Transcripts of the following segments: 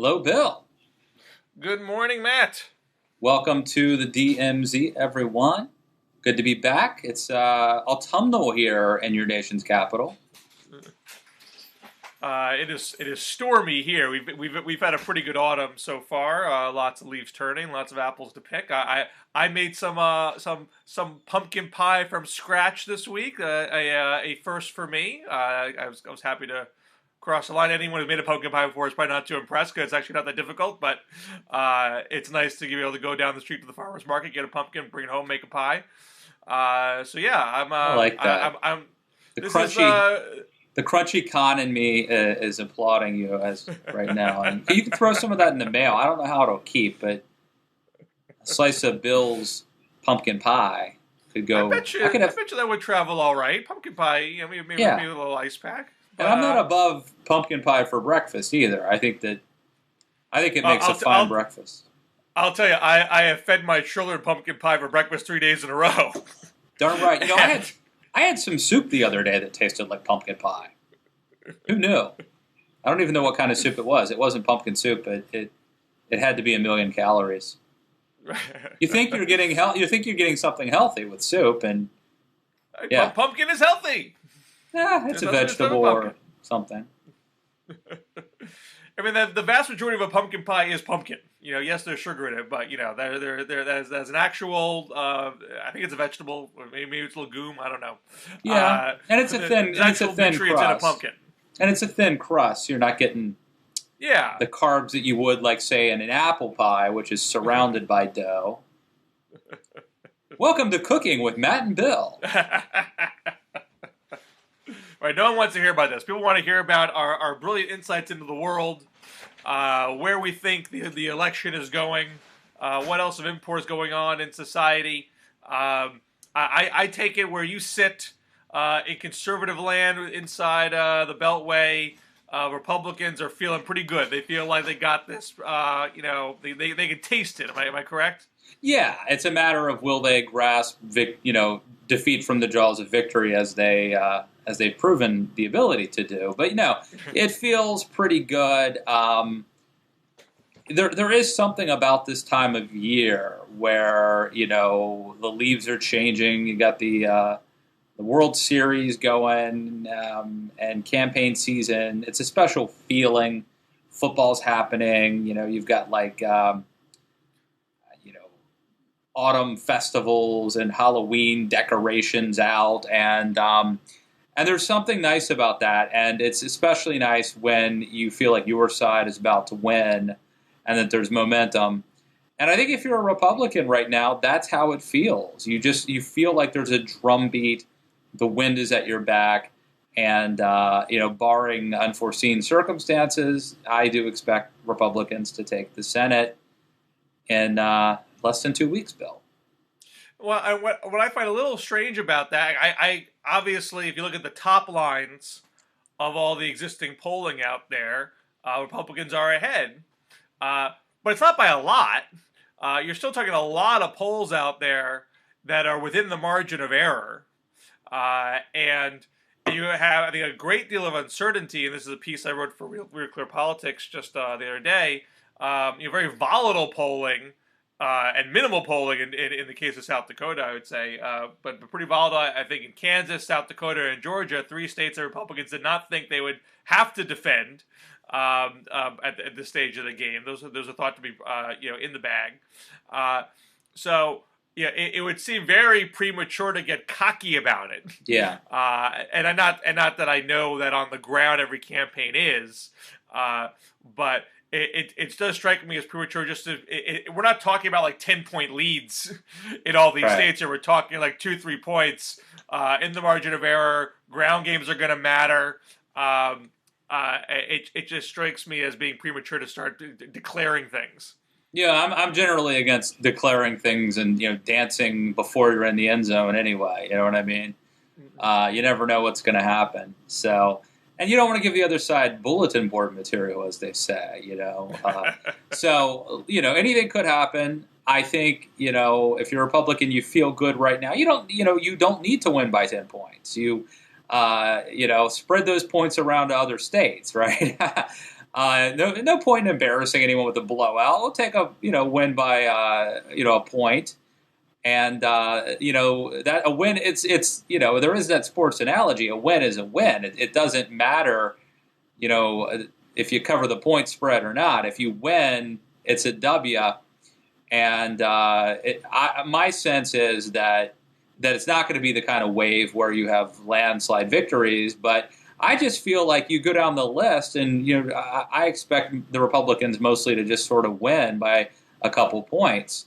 Hello, Bill. Good morning, Matt. Welcome to the DMZ, everyone. Good to be back. It's autumnal here in your nation's capital. It is stormy here. We've had a pretty good autumn so far. Lots of leaves turning, lots of apples to pick. I made some pumpkin pie from scratch this week. A first for me. I was happy to cross the line. Anyone who's made a pumpkin pie before is probably not too impressed because it's actually not that difficult. But it's nice to be able to go down the street to the farmer's market, get a pumpkin, bring it home, make a pie. So yeah, I like that. I'm The this crunchy, is the crunchy con in me is applauding you as right now. And you can throw some of that in the mail. I don't know how it'll keep, but a slice of Bill's pumpkin pie could go. I bet you that would travel all right. Pumpkin pie, maybe Yeah. a little ice pack. And I'm not above pumpkin pie for breakfast either. I think it makes a fine breakfast. I'll tell you, I have fed my children pumpkin pie for breakfast 3 days in a row. Darn right. I had some soup the other day that tasted like pumpkin pie. Who knew? I don't even know what kind of soup it was. It wasn't pumpkin soup, but it had to be 1,000,000 calories. You think you're getting You think you're getting something healthy with soup, and yeah, Pumpkin is healthy. it's a There's nothing vegetable wrong with or something. I mean, the vast majority of a pumpkin pie is pumpkin. Yes, there's sugar in it, but there's an actual. I think it's a vegetable, or maybe it's a legume. I don't know. Yeah, and it's a thin nutrients crust. in a pumpkin. And it's a thin crust. You're not getting the carbs that you would, like, say, in an apple pie, which is surrounded by dough. Welcome to Cooking with Matt and Bill. Right, no one wants to hear about this. People want to hear about our brilliant insights into the world, where we think the election is going, what else of import is going on in society. I take it where you sit in conservative land inside the Beltway, Republicans are feeling pretty good. They feel like they got this, they can taste it. Am I correct? Yeah, it's a matter of will they grasp defeat from the jaws of victory as they've proven the ability to do. But it feels pretty good. There is something about this time of year where the leaves are changing. You got the World Series going and campaign season. It's a special feeling. Football's happening. You've got autumn festivals and Halloween decorations out, and there's something nice about that, and it's especially nice when you feel like your side is about to win and that there's momentum. And I think if you're a Republican right now, that's how it feels. You feel like there's a drumbeat, the wind is at your back, and barring unforeseen circumstances, I do expect Republicans to take the Senate in less than 2 weeks, Bill. Well, what I find a little strange about that, I obviously, if you look at the top lines of all the existing polling out there, Republicans are ahead, but it's not by a lot. You're still talking a lot of polls out there that are within the margin of error, and you have, I think, a great deal of uncertainty. And this is a piece I wrote for Real Clear Politics just the other day. Very volatile polling. And minimal polling in the case of South Dakota, I would say, but pretty volatile. I think in Kansas, South Dakota, and Georgia, 3 states that Republicans did not think they would have to defend at this stage of the game. Those are thought to be in the bag. So it would seem very premature to get cocky about it. Yeah. And not that I know that on the ground every campaign is, but. It does strike me as premature. We're not talking about like 10-point leads in all these states here. We're talking like 2-3 points in the margin of error. Ground games are going to matter. It just strikes me as being premature to start declaring things. Yeah, I'm generally against declaring things and dancing before you're in the end zone anyway. You know what I mean? You never know what's going to happen. So. And you don't want to give the other side bulletin board material, as they say, So, anything could happen. I think, if you're a Republican, you feel good right now. You don't need to win by 10 points. You spread those points around to other states, right? No point in embarrassing anyone with a blowout. We'll take a win by a point, and that a win. It's there is that sports analogy. A win is a win. It doesn't matter if you cover the point spread or not. If you win, it's a W. And my sense is that it's not going to be the kind of wave where you have landslide victories, but I just feel like you go down the list, and I expect the Republicans mostly to just sort of win by a couple points.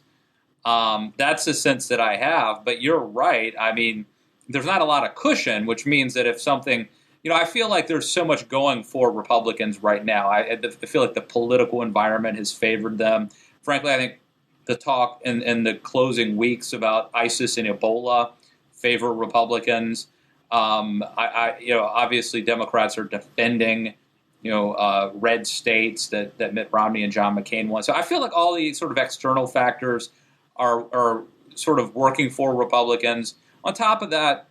That's the sense that I have. But you're right. I mean, there's not a lot of cushion, which means that if something, I feel like there's so much going for Republicans right now. I feel like the political environment has favored them. Frankly, I think the talk in the closing weeks about ISIS and Ebola favor Republicans. Obviously Democrats are defending, red states that Mitt Romney and John McCain won. So I feel like all these sort of external factors are sort of working for Republicans. On top of that,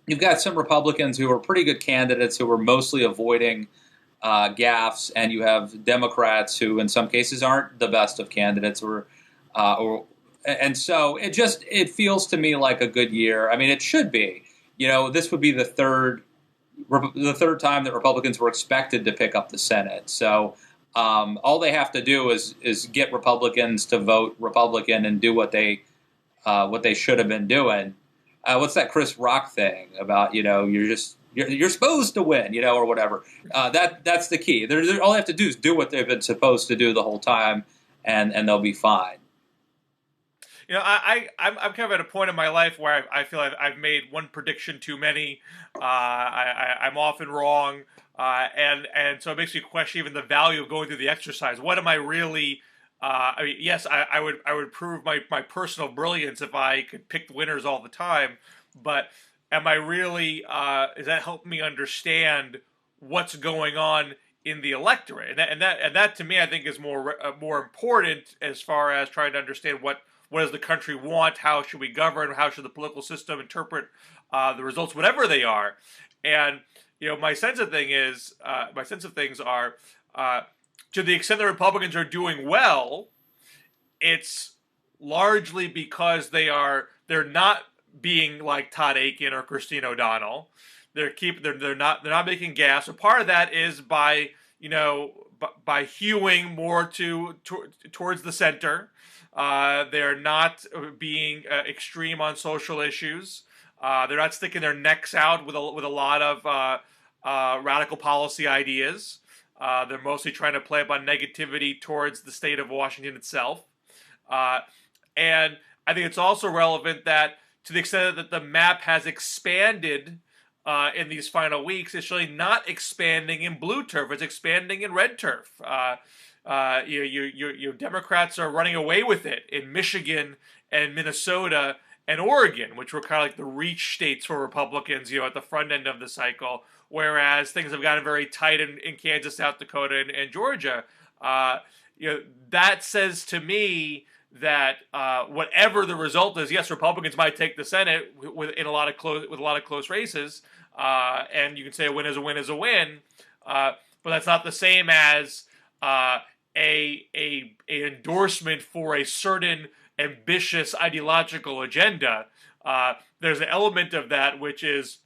you've got some Republicans who are pretty good candidates who are mostly avoiding gaffes, and you have Democrats who, in some cases, aren't the best of candidates, and so it feels to me like a good year. I mean, it should be. This would be the third time that Republicans were expected to pick up the Senate. So all they have to do is get Republicans to vote Republican and do what they should have been doing. What's that Chris Rock thing about? You're supposed to win, or whatever. That's the key. All they have to do is do what they've been supposed to do the whole time, and they'll be fine. I'm kind of at a point in my life where I feel I've made one prediction too many. I'm often wrong, and so it makes me question even the value of going through the exercise. What am I really? Yes, I would prove my personal brilliance if I could pick winners all the time, but am I really? Is that helping me understand what's going on in the electorate? And that to me, I think is more important as far as trying to understand what does the country want, how should we govern, how should the political system interpret the results, whatever they are. And my sense of things are, to the extent the Republicans are doing well, it's largely because they're not being like Todd Akin or Christine O'Donnell. They're not making gaffes. So part of that is by hewing more towards the center. They're not being extreme on social issues. They're not sticking their necks out with a lot of radical policy ideas. They're mostly trying to play up on negativity towards the state of Washington itself. And I think it's also relevant that to the extent that the map has expanded in these final weeks, it's really not expanding in blue turf. It's expanding in red turf. Your Democrats are running away with it in Michigan and Minnesota and Oregon, which were kind of like the reach states for Republicans, at the front end of the cycle, whereas things have gotten very tight in Kansas, South Dakota, and Georgia. That says to me that whatever the result is, yes, Republicans might take the Senate with a lot of close races, and you can say a win is a win is a win, but that's not the same as a endorsement for a certain ambitious ideological agenda. There's an element of that which is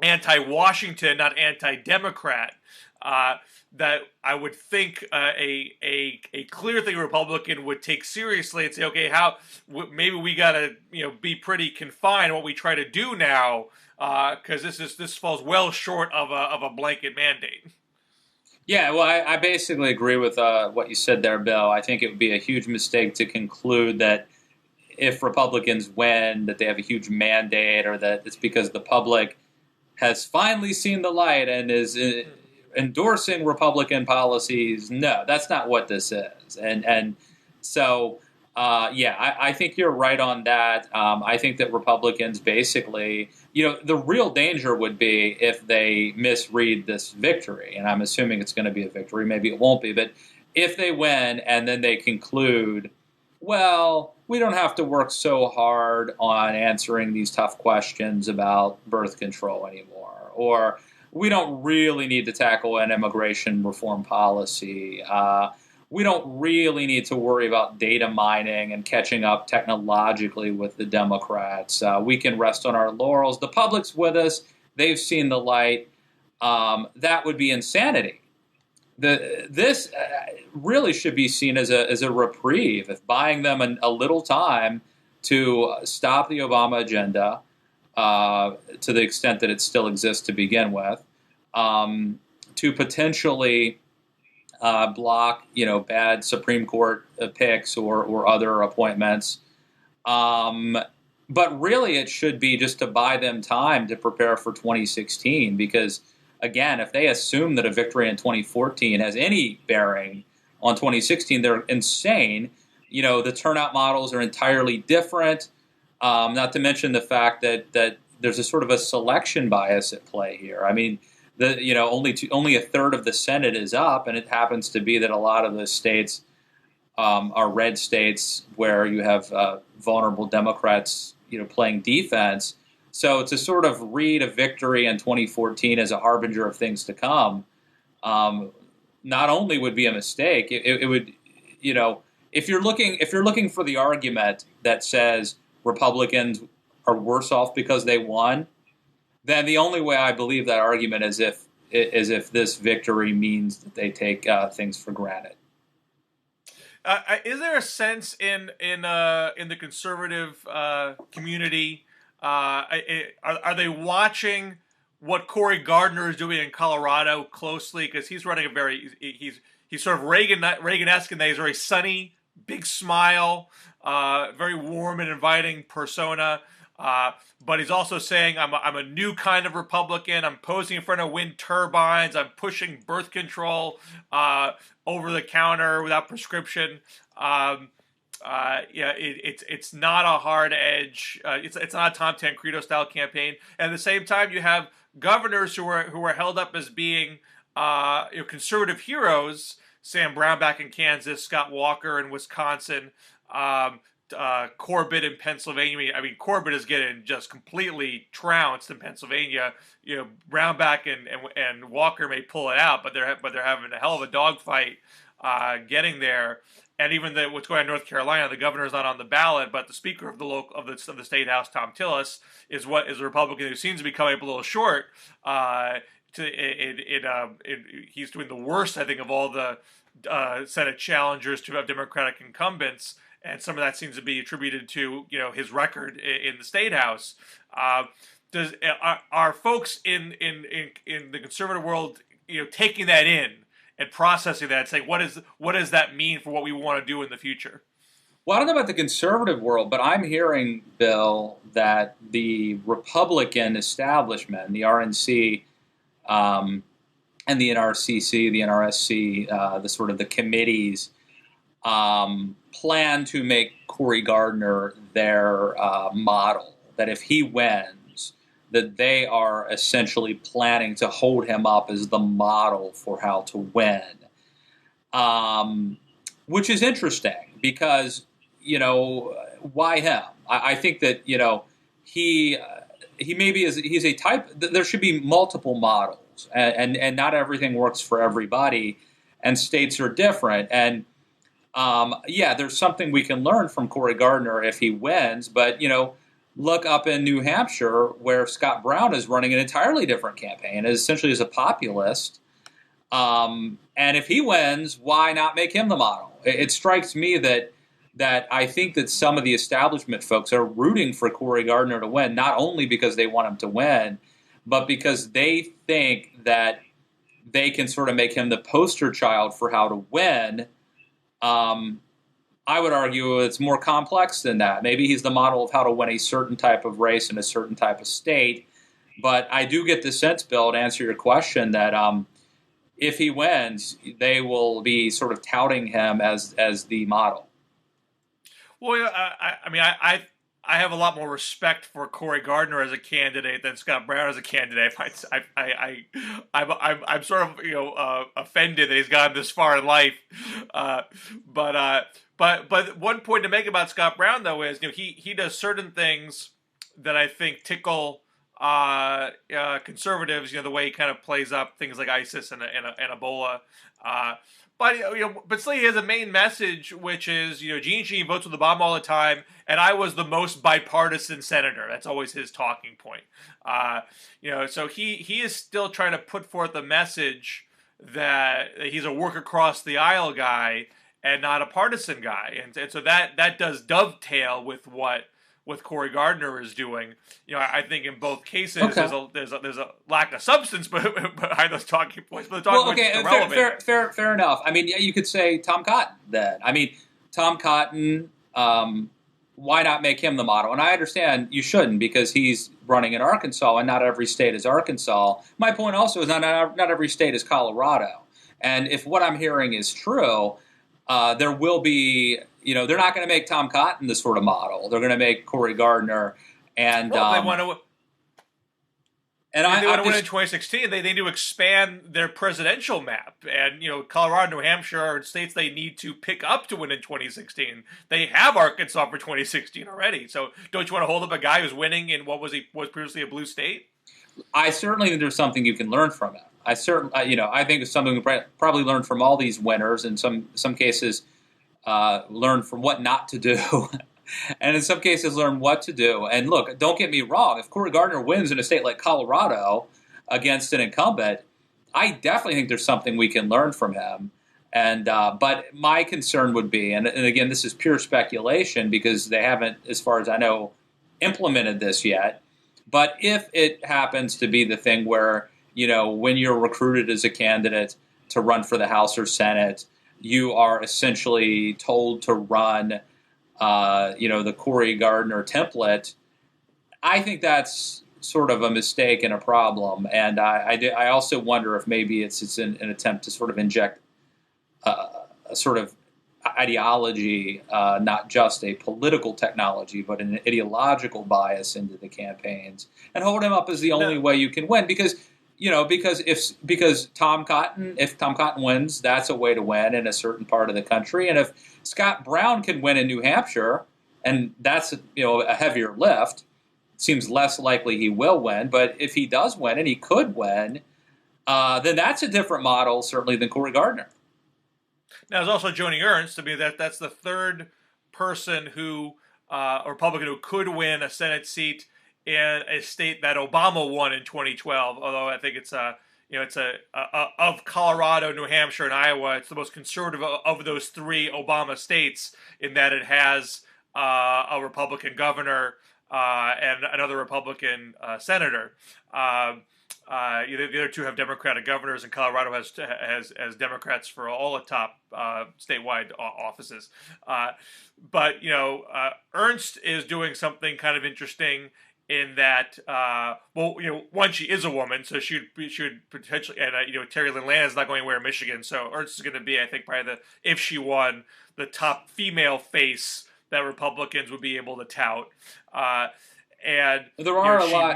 anti-Washington, not anti-Democrat. That I would think a clear thing a Republican would take seriously and say, okay, maybe we gotta be pretty confined in what we try to do now, because this falls well short of a blanket mandate. Yeah, well, I basically agree with what you said there, Bill. I think it would be a huge mistake to conclude that if Republicans win, that they have a huge mandate, or that it's because the public has finally seen the light and is endorsing Republican policies. No, that's not what this is. And so, I think you're right on that. I think that Republicans basically, the real danger would be if they misread this victory. And I'm assuming it's going to be a victory. Maybe it won't be. But if they win and then they conclude, well, we don't have to work so hard on answering these tough questions about birth control anymore. Or we don't really need to tackle an immigration reform policy. We don't really need to worry about data mining and catching up technologically with the Democrats. We can rest on our laurels. The public's with us. They've seen the light. That would be insanity. This really should be seen as a reprieve, if buying them a little time to stop the Obama agenda, to the extent that it still exists to begin with, to potentially block, bad Supreme Court picks or other appointments. But really, it should be just to buy them time to prepare for 2016, because, again, if they assume that a victory in 2014 has any bearing on 2016, they're insane. The turnout models are entirely different, not to mention the fact that there's a sort of a selection bias at play here. I mean, only a third of the Senate is up, and it happens to be that a lot of the states are red states where you have vulnerable Democrats, playing defense. So to sort of read a victory in 2014 as a harbinger of things to come, not only would be a mistake, it would, if you're looking for the argument that says Republicans are worse off because they won, then the only way I believe that argument is if this victory means that they take things for granted. Is there a sense in the conservative community? Are they watching what Cory Gardner is doing in Colorado closely? Because he's running he's sort of Reagan-esque in that he's very sunny, big smile, very warm and inviting persona. But he's also saying, I'm a new kind of Republican. I'm posing in front of wind turbines. I'm pushing birth control over the counter without prescription. It's not a hard edge. It's not a Tom Tancredo style campaign. And at the same time, you have governors who are held up as being conservative heroes. Sam Brown back in Kansas, Scott Walker in Wisconsin. Corbett in Pennsylvania. I mean, Corbett is getting just completely trounced in Pennsylvania. Brownback and Walker may pull it out, but they're having a hell of a dogfight getting there. And even what's going on in North Carolina, the governor's not on the ballot, but the speaker of the state house, Tom Tillis, is a Republican who seems to be coming up a little short. He's doing the worst, I think, of all the Senate challengers to have Democratic incumbents. And some of that seems to be attributed to his record in the state house. Are folks in the conservative world taking that in and processing that, and saying what does that mean for what we want to do in the future? Well, I don't know about the conservative world, but I'm hearing, Bill, that the Republican establishment, the RNC, and the NRCC, the NRSC, the sort of the committees, plan to make Cory Gardner their model, that if he wins, that they are essentially planning to hold him up as the model for how to win, which is interesting because, why him? I think that, he maybe he's a type, there should be multiple models, and not everything works for everybody, and states are different. And there's something we can learn from Cory Gardner if he wins, but, look up in New Hampshire where Scott Brown is running an entirely different campaign, essentially as a populist. And if he wins, why not make him the model? It strikes me that I think that some of the establishment folks are rooting for Cory Gardner to win, not only because they want him to win, but because they think that they can sort of make him the poster child for how to win. I would argue it's more complex than that. Maybe he's the model of how to win a certain type of race in a certain type of state. But I do get the sense, Bill, to answer your question, that if he wins, they will be sort of touting him as the model. Well, I have a lot more respect for Cory Gardner as a candidate than Scott Brown as a candidate. I'm sort of offended that he's gotten this far in life. But one point to make about Scott Brown though is he does certain things that I think tickle conservatives, the way he kind of plays up things like ISIS and Ebola. But still, he has a main message, which is, Gene Sheen votes with Obama all the time, and I was the most bipartisan senator. That's always his talking point. So he is still trying to put forth a message that he's a work across the aisle guy and not a partisan guy, and so that does dovetail with what Cory Gardner is doing. I think in both cases there's a lack of substance behind those talking points, but the talking points are relevant. Fair enough. I mean, you could say Tom Cotton then. I mean, Tom Cotton. Why not make him the model? And I understand you shouldn't, because he's running in Arkansas, and not every state is Arkansas. My point also is not every state is Colorado. And if what I'm hearing is true, there will be, they're not going to make Tom Cotton the sort of model. They're going to make Cory Gardner. And they want to. And they want to win in 2016. They need to expand their presidential map, and Colorado, New Hampshire are states they need to pick up to win in 2016. They have Arkansas for 2016 already. So don't you want to hold up a guy who's winning in what was previously a blue state? I certainly think there's something you can learn from him. I think it's something we probably learn from all these winners. In some cases, learn from what not to do. And in some cases, learn what to do. And look, don't get me wrong. If Cory Gardner wins in a state like Colorado against an incumbent, I definitely think there's something we can learn from him. And but my concern would be, and again, this is pure speculation because they haven't, as far as I know, implemented this yet. But if it happens to be the thing where, when you're recruited as a candidate to run for the House or Senate, you are essentially told to run the Cory Gardner template, I think that's sort of a mistake and a problem. And I also wonder if maybe it's an attempt to sort of inject a sort of ideology, not just a political technology, but an ideological bias into the campaigns, and hold him up as the only way you can win. Because if Tom Cotton wins, that's a way to win in a certain part of the country. And if Scott Brown can win in New Hampshire, and that's a heavier lift, seems less likely he will win. But if he does win, and he could win, then that's a different model certainly than Cory Gardner. Now, there's also Joni Ernst. I mean, that's the third person who, a Republican who could win a Senate seat in a state that Obama won in 2012. Although I think it's of Colorado, New Hampshire, and Iowa, it's the most conservative of those three Obama states in that it has a Republican governor and another Republican senator. The other two have Democratic governors, and Colorado has Democrats for all the top statewide offices. But Ernst is doing something kind of interesting in that, one, she is a woman, so she would potentially, and Terry Lynn Land is not going anywhere in Michigan, so Ernst is going to be, I think, probably if she won, the top female face that Republicans would be able to tout. And there are a lot.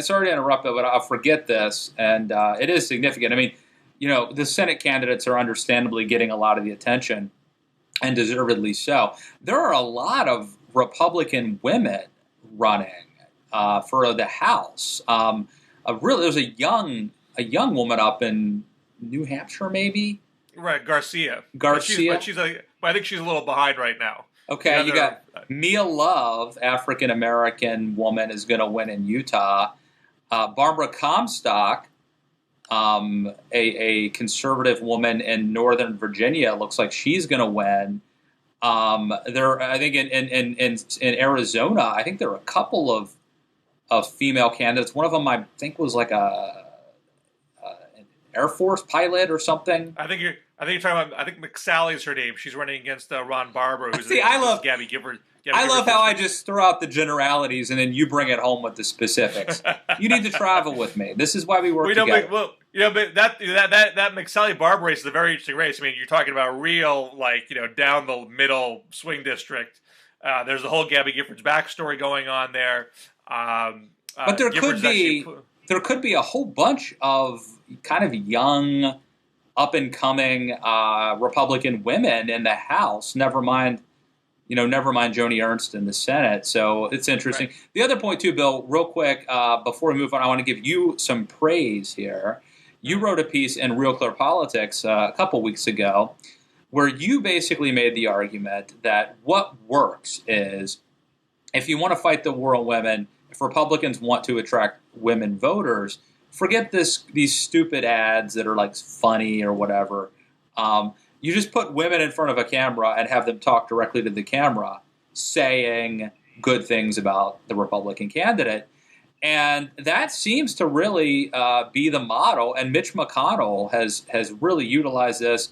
Sorry to interrupt, but I'll forget this, and it is significant. I mean, the Senate candidates are understandably getting a lot of the attention, and deservedly so. There are a lot of Republican women running for the House. There's a young woman up in New Hampshire, maybe. Right, Garcia. But I think she's a little behind right now. Okay, you got Mia Love, African-American woman, is going to win in Utah. Barbara Comstock, a conservative woman in Northern Virginia, looks like she's going to win. I think in Arizona, I think there are a couple of female candidates. One of them, I think, was like an Air Force pilot or something. I think you're talking about. I think McSally is her name. She's running against Ron Barber. I love Gabby Gifford. I love how I just throw out the generalities and then you bring it home with the specifics. You need to travel with me. This is why we work together. But that McSally Barber race is a very interesting race. I mean, you're talking about real, down the middle swing district. There's the whole Gabby Gifford's backstory going on there. But there could be a whole bunch of kind of young, up and coming Republican women in the House. Never mind never mind Joni Ernst in the Senate. So it's interesting. Right. The other point, too, Bill, real quick, before we move on, I want to give you some praise here. You wrote a piece in Real Clear Politics a couple weeks ago where you basically made the argument that what works is if you want to fight the war on women, if Republicans want to attract women voters, forget these stupid ads that are like funny or whatever. You just put women in front of a camera and have them talk directly to the camera, saying good things about the Republican candidate. And that seems to really be the model. And Mitch McConnell has really utilized this,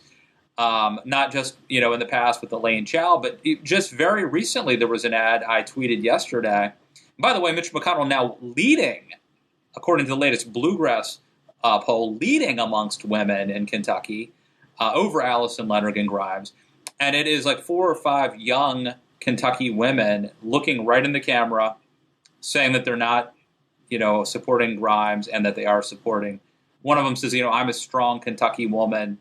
not just in the past with Elaine Chao, but just very recently there was an ad I tweeted yesterday. By the way, Mitch McConnell now leading, according to the latest Bluegrass poll, leading amongst women in Kentucky over Allison Lonergan Grimes. And it is like 4 or 5 young Kentucky women looking right in the camera, saying that they're not, supporting Grimes and that they are supporting. One of them says, I'm a strong Kentucky woman.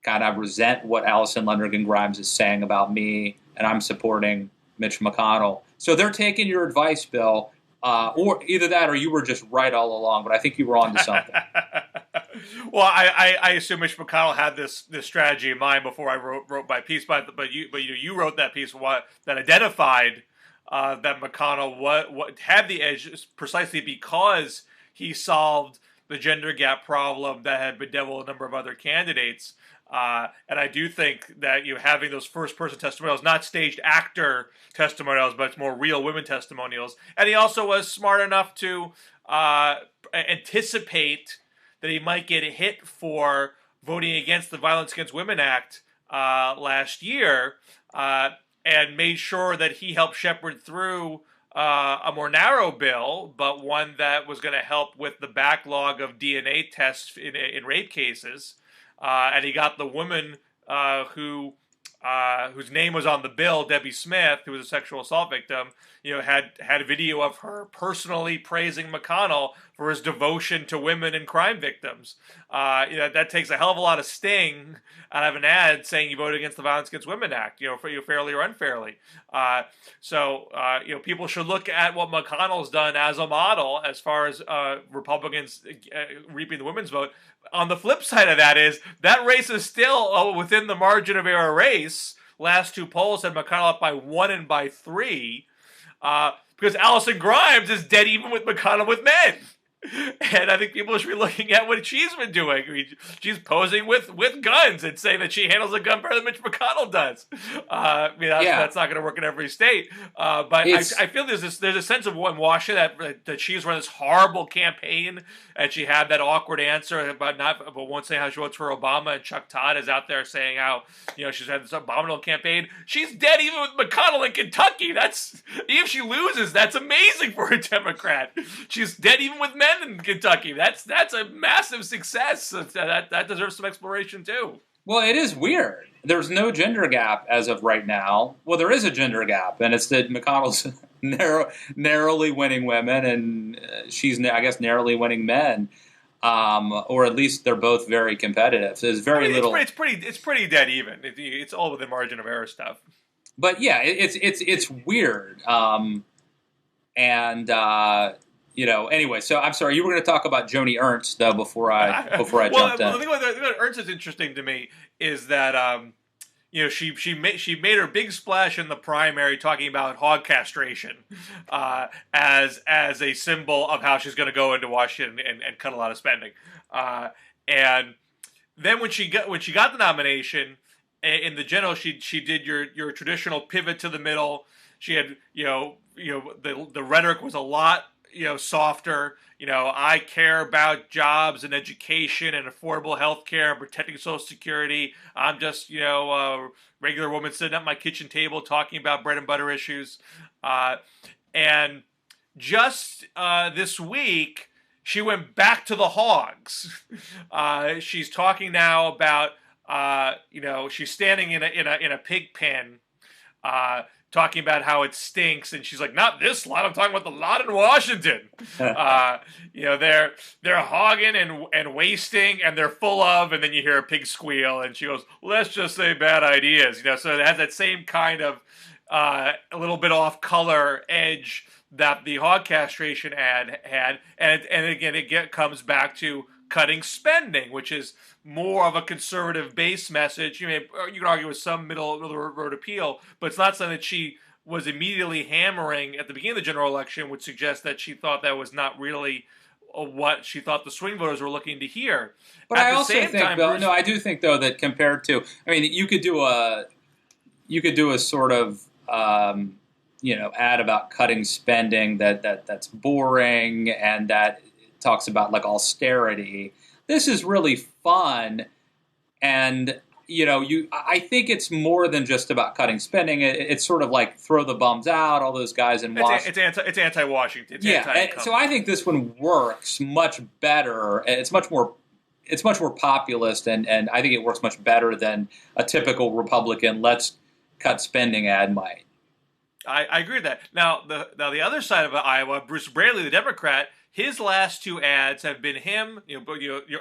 God, I resent what Allison Lonergan Grimes is saying about me, and I'm supporting Mitch McConnell. So they're taking your advice, Bill, or either that or you were just right all along, but I think you were on to something. Well, I assume Mitch McConnell had this strategy in mind before I wrote my piece, but you wrote that piece that identified that McConnell had the edge precisely because he solved the gender gap problem that had bedeviled a number of other candidates. And I do think that having those first-person testimonials, not staged actor testimonials, but it's more real women testimonials. And he also was smart enough to anticipate that he might get hit for voting against the Violence Against Women Act last year, and made sure that he helped shepherd through a more narrow bill, but one that was going to help with the backlog of DNA tests in rape cases. And he got the woman whose name was on the bill, Debbie Smith, who was a sexual assault victim, had a video of her personally praising McConnell for his devotion to women and crime victims. That takes a hell of a lot of sting out of an ad saying you voted against the Violence Against Women Act, fairly or unfairly. So people should look at what McConnell's done as a model as far as Republicans reaping the women's vote. On the flip side of that is that race is still within the margin of error race. Last 2 polls had McConnell up by 1 and by 3 because Allison Grimes is dead even with McConnell with men. And I think people should be looking at what she's been doing. I mean, she's posing with guns and saying that she handles a gun better than Mitch McConnell does. That's not going to work in every state. But I feel there's a sense of in Washington that she's run this horrible campaign, and she had that awkward answer about won't say how she votes for Obama. And Chuck Todd is out there saying how she's had this abominable campaign. She's dead even with McConnell in Kentucky. If she loses, that's amazing for a Democrat. She's dead even with men in Kentucky. That's a massive success. That deserves some exploration too. Well, it is weird. There's no gender gap as of right now. Well, there is a gender gap, and it's that McConnell's narrowly winning women, and she's, I guess, narrowly winning men. Or at least they're both very competitive. So there's very little. It's pretty dead even. It's all within margin of error stuff. But yeah, it's weird. Anyway, so I'm sorry, you were going to talk about Joni Ernst though before I jumped in. The thing about Ernst is interesting to me is that she made her big splash in the primary talking about hog castration as a symbol of how she's going to go into Washington and cut a lot of spending, and then when she got the nomination in the general, she did your traditional pivot to the middle. She had the rhetoric was a lot softer. I care about jobs and education and affordable health care and protecting Social Security. I'm just, a regular woman sitting at my kitchen table talking about bread and butter issues. And just this week, she went back to the hogs. She's talking now about, she's standing in a pig pen, talking about how it stinks, and she's like, "Not this lot. I'm talking about the lot in Washington." They're hogging and wasting, and they're full of, and then you hear a pig squeal, and she goes, "Let's just say bad ideas." So it has that same kind of a little bit off color edge that the hog castration ad had, and again comes back to cutting spending, which is more of a conservative base message. You can argue with some middle of the road appeal, but it's not something that she was immediately hammering at the beginning of the general election, which suggests that she thought that was not really what she thought the swing voters were looking to hear. But I also think, Bill, I do think though that compared to, I mean, you could do a sort of ad about cutting spending that's boring and that talks about like austerity. This is really fun, and I think it's more than just about cutting spending. It's sort of like throw the bums out, all those guys in Washington. It's anti-Washington. So I think this one works much better. It's much more populist, and I think it works much better than a typical Republican let's cut spending ad might. I agree with that. Now the other side of Iowa, Bruce Braley, the Democrat, his last two ads have been him.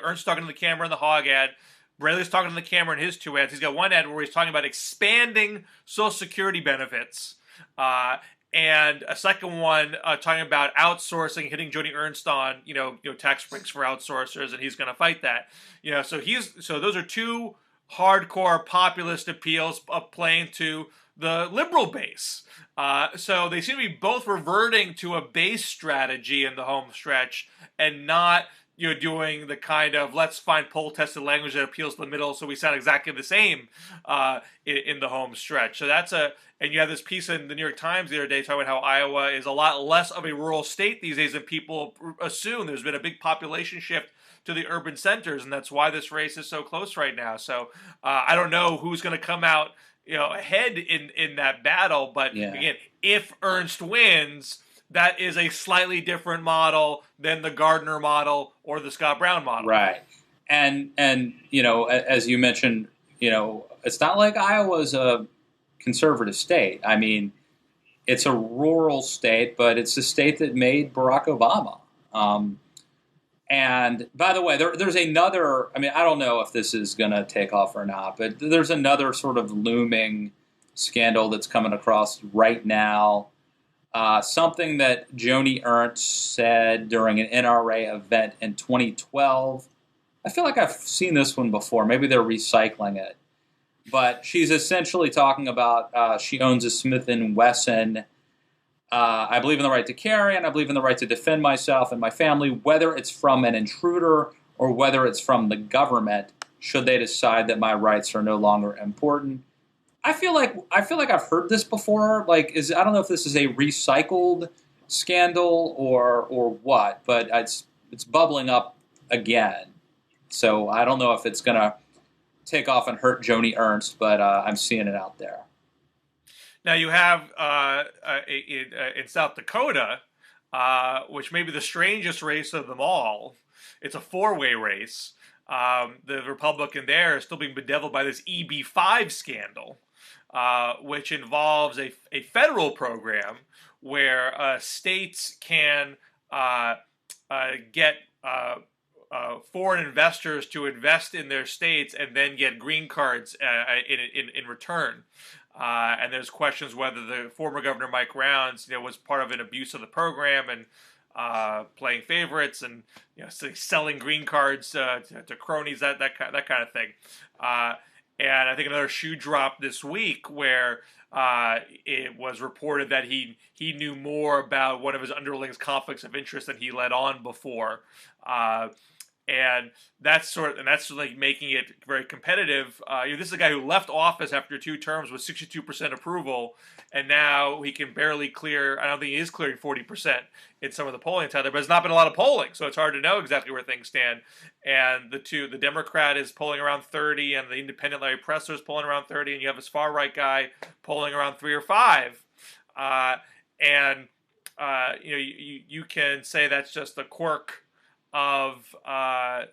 Ernst talking to the camera in the hog ad. Braley's talking to the camera in his two ads. He's got one ad where he's talking about expanding Social Security benefits, and a second one talking about outsourcing, hitting Joni Ernst on tax breaks for outsourcers, and he's going to fight that. So those are two hardcore populist appeals playing to the liberal base. So they seem to be both reverting to a base strategy in the home stretch and not doing the kind of let's find poll-tested language that appeals to the middle so we sound exactly the same in the home stretch. So and you have this piece in the New York Times the other day talking about how Iowa is a lot less of a rural state these days than people assume. There's been a big population shift to the urban centers, and that's why this race is so close right now. So I don't know who's going to come out ahead in that battle, but again, if Ernst wins, that is a slightly different model than the Gardner model or the Scott Brown model. Right. And as you mentioned, it's not like Iowa's a conservative state. I mean, it's a rural state, but it's a state that made Barack Obama. And by the way, there's another, I mean, I don't know if this is going to take off or not, but there's another sort of looming scandal that's coming across right now. Something that Joni Ernst said during an NRA event in 2012. I feel like I've seen this one before. Maybe they're recycling it. But she's essentially talking about she owns a Smith & Wesson. I believe in the right to carry, and I believe in the right to defend myself and my family, whether it's from an intruder or whether it's from the government, should they decide that my rights are no longer important. I feel like I've heard this before. Like, I don't know if this is a recycled scandal or what, but it's bubbling up again. So I don't know if it's going to take off and hurt Joni Ernst, but I'm seeing it out there. Now you have in South Dakota, which may be the strangest race of them all. It's a four-way race. The Republican there is still being bedeviled by this EB-5 scandal, which involves a federal program where states can get foreign investors to invest in their states and then get green cards in return. And there's questions whether the former governor Mike Rounds, was part of an abuse of the program and playing favorites and selling green cards to cronies, that kind of thing. And I think another shoe dropped this week where it was reported that he knew more about one of his underlings' conflicts of interest than he let on before. And that's like making it very competitive. This is a guy who left office after 2 terms with 62% approval, and now he can barely clear. I don't think he is clearing 40% in some of the polling out there, but there's not been a lot of polling, so it's hard to know exactly where things stand. And the Democrat is polling around 30, and the Independent Larry Presser is polling around 30, and you have this far right guy polling around 3 or 5. You can say that's just a quirk of a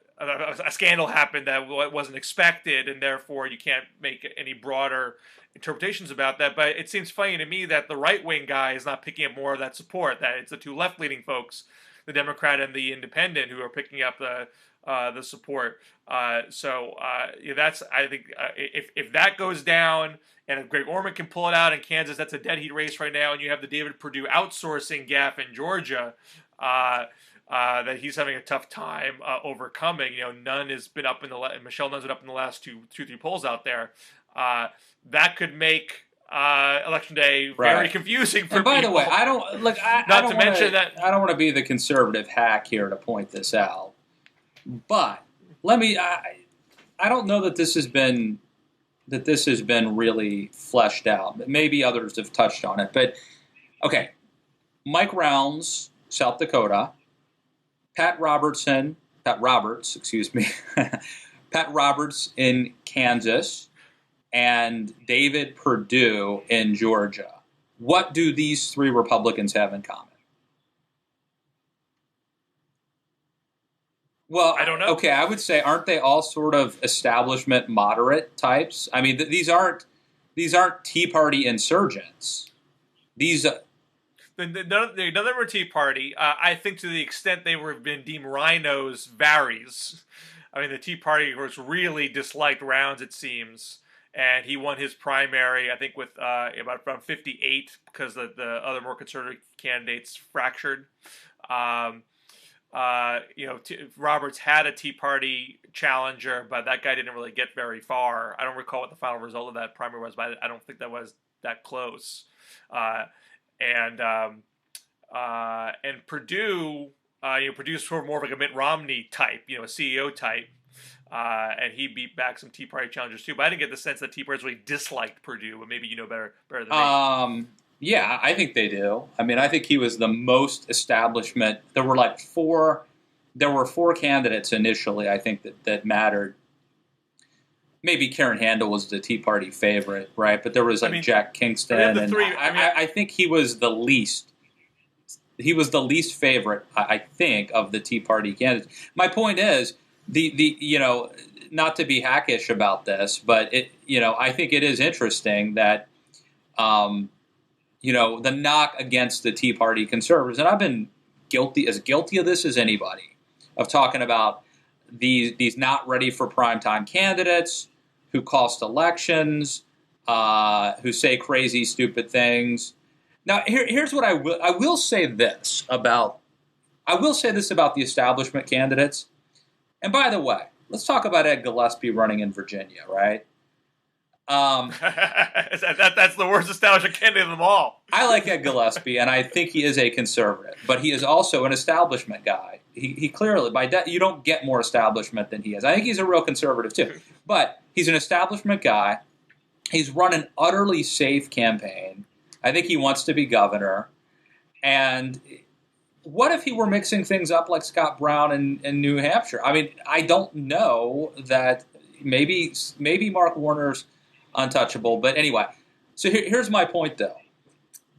scandal happened that wasn't expected, and therefore you can't make any broader interpretations about that. But it seems funny to me that the right-wing guy is not picking up more of that support, that it's the 2 left-leaning folks, the Democrat and the Independent, who are picking up the the support. That's, I think, if that goes down and if Greg Orman can pull it out in Kansas, that's a dead heat race right now. And you have the David Perdue outsourcing gaffe in Georgia that he's having a tough time overcoming. Nunn has been up in Michelle Nunn's been up in the last two, 3 polls out there. That could make election day very confusing for people. And by the way, I don't look. I don't want to be the conservative hack here to point this out, but let me. I don't know that this has been really fleshed out. Maybe others have touched on it, but okay. Mike Rounds, South Dakota. Pat Roberts, excuse me. Pat Roberts in Kansas. And David Perdue in Georgia. What do these 3 Republicans have in common? Well, I don't know. Okay, I would say, aren't they all sort of establishment moderate types? I mean, these aren't Tea Party insurgents. None of them are Tea Party. I think to the extent they were been deemed rhinos varies. I mean, the Tea Party was really disliked Rounds, it seems. And he won his primary, I think, with about 58 because the other more conservative candidates fractured. Roberts had a Tea Party challenger, but that guy didn't really get very far. I don't recall what the final result of that primary was, but I don't think that was that close. And Perdue, Purdue's sort of more of like a Mitt Romney type, a CEO type. And he beat back some Tea Party challengers too. But I didn't get the sense that Tea Party really disliked Perdue, but maybe you know better than me. Yeah, I think they do. I mean, I think he was the most establishment. There were four candidates initially, I think, that mattered. Maybe Karen Handel was the Tea Party favorite, right? But there was Jack Kingston. I think he was the least. He was the least favorite, I think, of the Tea Party candidates. My point is, not to be hackish about this, but I think it is interesting that, the knock against the Tea Party conservatives, and I've been guilty of this as anybody, of talking about these not ready for primetime candidates who cost elections, who say crazy, stupid things. Now, here's what I will say this about the establishment candidates. And by the way, let's talk about Ed Gillespie running in Virginia, right? That's the worst establishment candidate of them all. I like Ed Gillespie, and I think he is a conservative, but he is also an establishment guy. He clearly, you don't get more establishment than he is. I think he's a real conservative too, but he's an establishment guy. He's run an utterly safe campaign. I think he wants to be governor, and what if he were mixing things up like Scott Brown in New Hampshire? I mean, I don't know that maybe Mark Warner's untouchable. But anyway, so here's my point, though.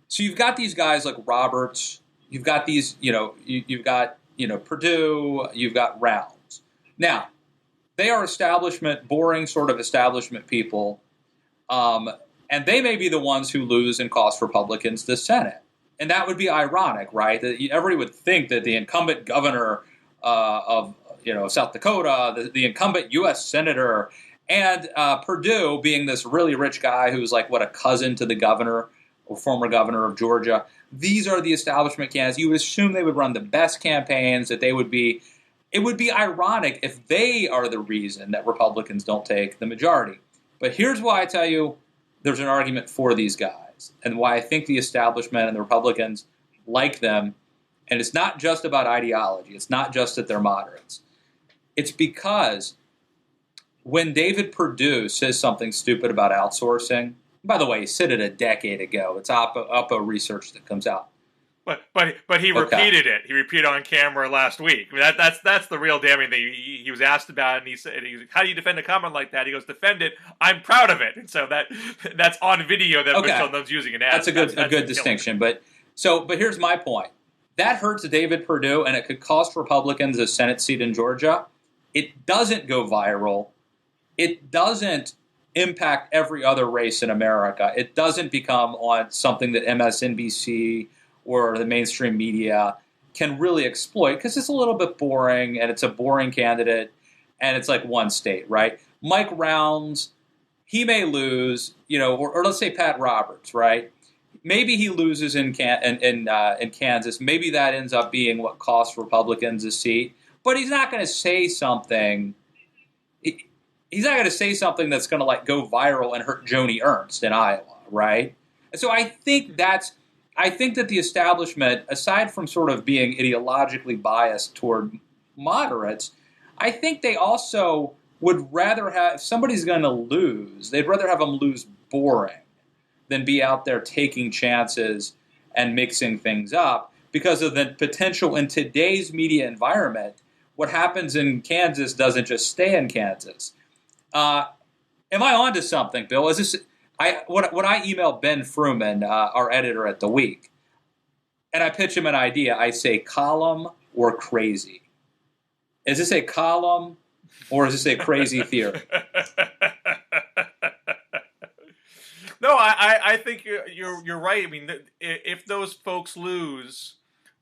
So you've got these guys like Roberts. You've got these, you've got Perdue. You've got Rounds. Now, they are boring sort of establishment people. And they may be the ones who lose and cost Republicans the Senate. And that would be ironic, right? That everybody would think that the incumbent governor of South Dakota, the incumbent U.S. senator, and Perdue being this really rich guy who's like a cousin to the governor or former governor of Georgia. These are the establishment candidates. You would assume they would run the best campaigns. That they would be. It would be ironic if they are the reason that Republicans don't take the majority. But here's why I tell you there's an argument for these guys, and why I think the establishment and the Republicans like them. And it's not just about ideology. It's not just that they're moderates. It's because when David Perdue says something stupid about outsourcing, by the way, he said it a decade ago. It's Oppo research that comes out. But he repeated it. He repeated on camera last week. I mean, that's the real damning thing. He was asked about it, and he said, "How do you defend a comment like that?" He goes, "Defend it. I'm proud of it." And so that's on video that Michelle Nunn's using an ad. That's a good distinction. But here's my point. That hurts David Perdue, and it could cost Republicans a Senate seat in Georgia. It doesn't go viral. It doesn't impact every other race in America. It doesn't become on something that MSNBC or the mainstream media can really exploit, because it's a little bit boring, and it's a boring candidate, and it's like one state, right? Mike Rounds, he may lose, or let's say Pat Roberts, right? Maybe he loses in Kansas. Maybe that ends up being what costs Republicans a seat. But he's not going to say something. He's not going to say something that's going to like go viral and hurt Joni Ernst in Iowa, right? And so I think that the establishment, aside from sort of being ideologically biased toward moderates, I think they also would rather have, if somebody's going to lose, they'd rather have them lose boring than be out there taking chances and mixing things up, because of the potential in today's media environment. What happens in Kansas doesn't just stay in Kansas. Am I onto something, Bill? Is this when I email Ben Fruman, our editor at The Week, and I pitch him an idea, I say column or crazy. Is this a column or is this a crazy theory? No, I think you're right. I mean, if those folks lose,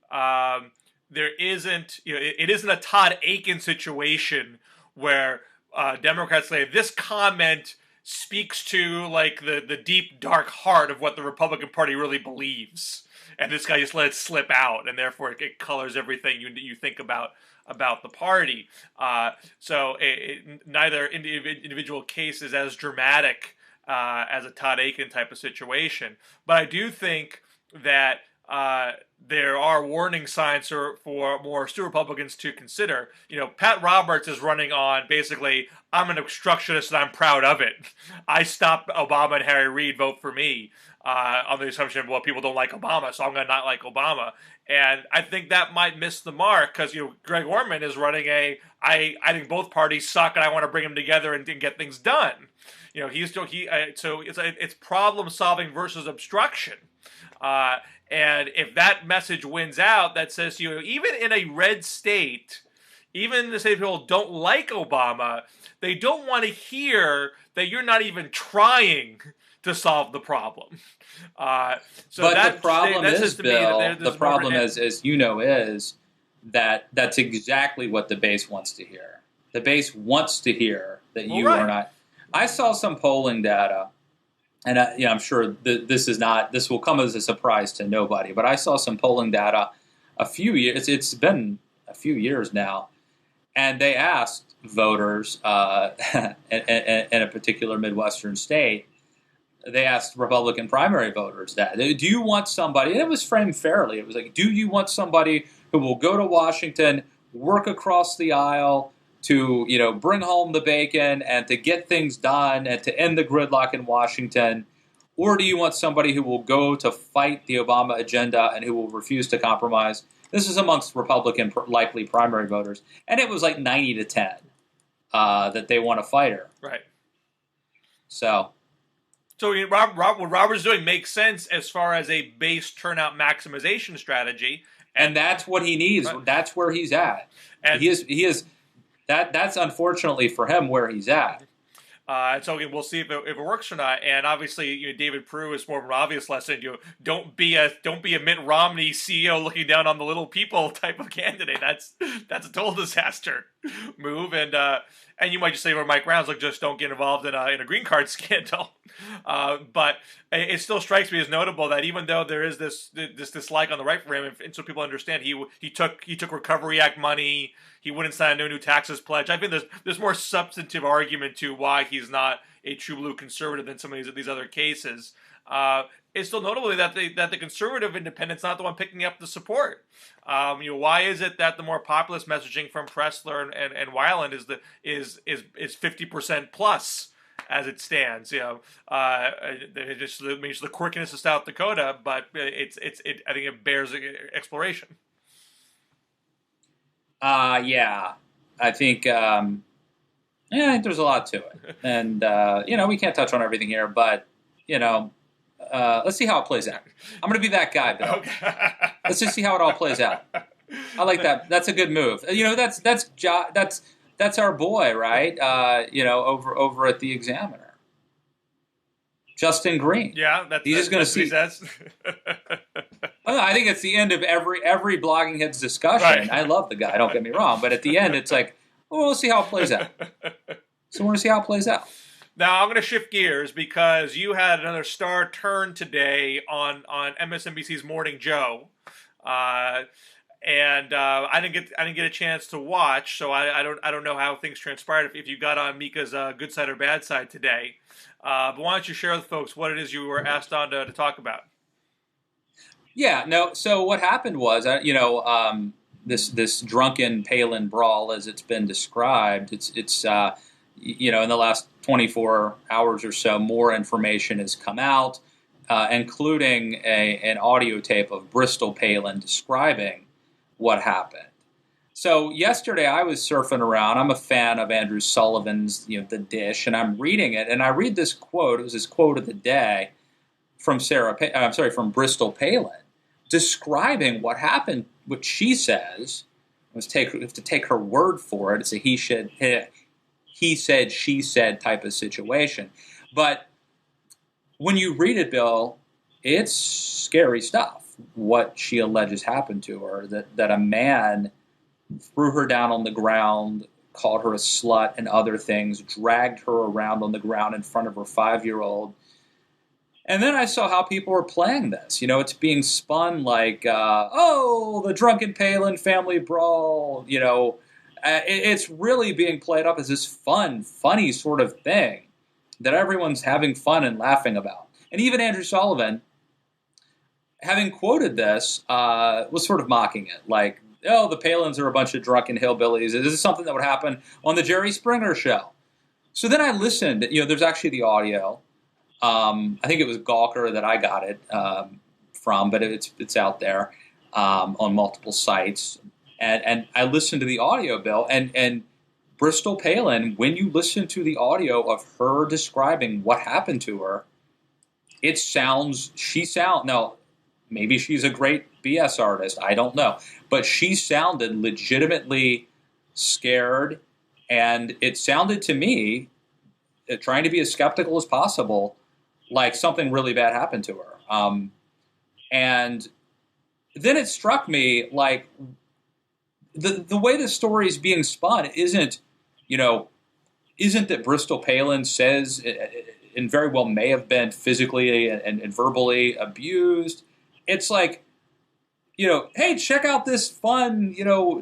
there isn't, it isn't a Todd Aiken situation where Democrats say this comment speaks to like the deep dark heart of what the Republican Party really believes, and this guy just let it slip out, and therefore it colors everything you think about the party. So neither individual case is as dramatic as a Todd Aiken type of situation. But I do think that there are warning signs for more astute Republicans to consider. Pat Roberts is running on basically, I'm an obstructionist and I'm proud of it. I stopped Obama and Harry Reid, vote for me, on the assumption, well, people don't like Obama, so I'm going to not like Obama. And I think that might miss the mark, because Greg Orman is running I think both parties suck and I want to bring them together and get things done. So it's problem solving versus obstruction. And if that message wins out, that says, even in a red state, even the state people don't like Obama, they don't want to hear that you're not even trying to solve the problem. But the problem is, Bill, the problem is that that's exactly what the base wants to hear. The base wants to hear that you are not. I saw some polling data, and I'm sure this will come as a surprise to nobody, but I saw some polling data a few years. It's been a few years now, and they asked voters in a particular Midwestern state. They asked Republican primary voters that. Do you want somebody, and it was framed fairly, it was like, do you want somebody who will go to Washington, work across the aisle to, bring home the bacon and to get things done and to end the gridlock in Washington? Or do you want somebody who will go to fight the Obama agenda and who will refuse to compromise? This is amongst Republican likely primary voters. And it was like 90-10 that they want a fighter. Right. So what Robert's doing makes sense as far as a base turnout maximization strategy, and that's what he needs. Right. That's where he's at. And he is. That's unfortunately for him where he's at. So we'll see if it works or not. And obviously, David Prue is more of an obvious lesson. Don't be a Mitt Romney CEO looking down on the little people type of candidate. That's a total disaster move. And you might just say, "Well, Mike Rounds, just don't get involved in a green card scandal." But it still strikes me as notable that even though there is this dislike on the right for him, and so people understand he took Recovery Act money. He wouldn't sign a new taxes pledge. I think there's more substantive argument to why he's not a true blue conservative than some of these other cases. It's still notable that the conservative independent's not the one picking up the support. Why is it that the more populist messaging from Pressler and Weiland is 50% plus as it stands? It just means the quirkiness of South Dakota, but I think it bears exploration. I think there's a lot to it, and we can't touch on everything here, but let's see how it plays out. I'm going to be that guy, Bill. Okay. Let's just see how it all plays out. I like that. That's a good move. That's our boy, right? Over at the Examiner, Justin Green. Yeah, he's just going to see. Well, I think it's the end of every blogging heads discussion. Right. I love the guy. Don't get me wrong, but at the end, it's like, well, we'll see how it plays out. So we're gonna see how it plays out. Now I'm going to shift gears because you had another star turn today on MSNBC's Morning Joe, uh, and I didn't get a chance to watch, so I don't know how things transpired if you got on Mika's good side or bad side today. But why don't you share with folks what it is you were asked on to talk about? Yeah, no. So what happened was, this drunken Palin brawl, as it's been described, it's in the last 24 hours or so, more information has come out, including an audio tape of Bristol Palin describing what happened. So yesterday I was surfing around. I'm a fan of Andrew Sullivan's, The Dish, and I'm reading it, and I read this quote. It was his quote of the day from from Bristol Palin, describing what happened. What she says was have to take her word for it. It's a he said, she said type of situation. But when you read it, Bill, it's scary stuff. What she alleges happened to her, that a man threw her down on the ground, called her a slut and other things, dragged her around on the ground in front of her 5-year-old. And then I saw how people were playing this. It's being spun like, the drunken Palin family brawl. It's really being played up as this funny sort of thing that everyone's having fun and laughing about. And even Andrew Sullivan, having quoted this, was sort of mocking it. Like, the Palins are a bunch of drunken hillbillies. This is something that would happen on the Jerry Springer show. So then I listened. There's actually the audio. I think it was Gawker that I got it from, but it's out there on multiple sites. And I listened to the audio, Bill, and Bristol Palin, when you listen to the audio of her describing what happened to her, now, maybe she's a great BS artist, I don't know, but she sounded legitimately scared, and it sounded to me, trying to be as skeptical as possible, like something really bad happened to her. And then it struck me like the way the story is being spun isn't that Bristol Palin says and very well may have been physically and verbally abused. It's like, hey, check out this fun,